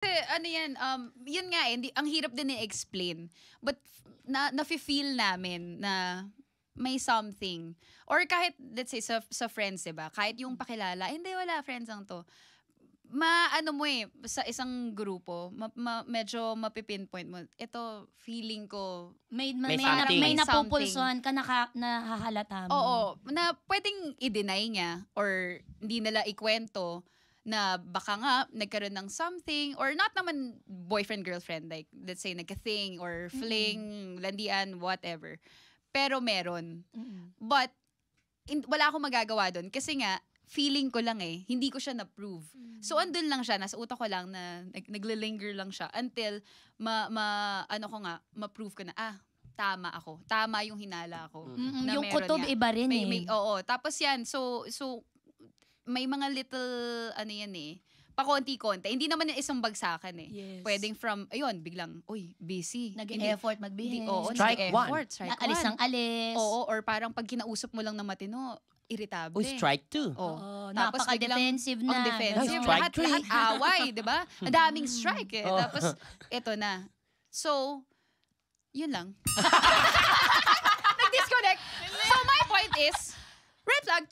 Kasi ano yan, yun nga eh, ang hirap din i-explain. But nafe-feel namin na may something. Or kahit, let's say, sa friends, diba? Kahit yung pakilala, hindi, wala, friends lang to. Ano mo eh, sa isang grupo, medyo mapipinpoint mo, ito, feeling ko, May something. napupulsuhan ka, nahahalata mo. oo, na pwedeng i-deny niya or hindi nila ikwento na baka nga nagkaroon ng something or not naman boyfriend-girlfriend, like let's say nagka-thing or fling, landian, whatever. Pero meron. But wala akong magagawa doon kasi nga feeling ko lang eh, hindi ko siya na-prove. So andun lang siya, nasa utak ko lang na nagle-linger lang siya until ma-prove ko na tama ako. Tama yung hinala ko. Na Yung meron kutob nga. iba rin Oo. Tapos yan, so may mga little, yan eh, pakonti-konti. Hindi naman yung isang bagsakan eh. Yes. Pwedeng from, ayun, biglang, busy. Nag-effort magbihis. Strike one. Alis ng alis. Oo, or parang pag kinausap mo lang na matino, irritable. Strike two. Oo, Tapos napaka-defensive na. Ang defensive. Strike three. Lahat away, di ba? Ang daming strike eh. Tapos, eto na. So, yun lang. Nag-disconnect. So, my point is, red flag.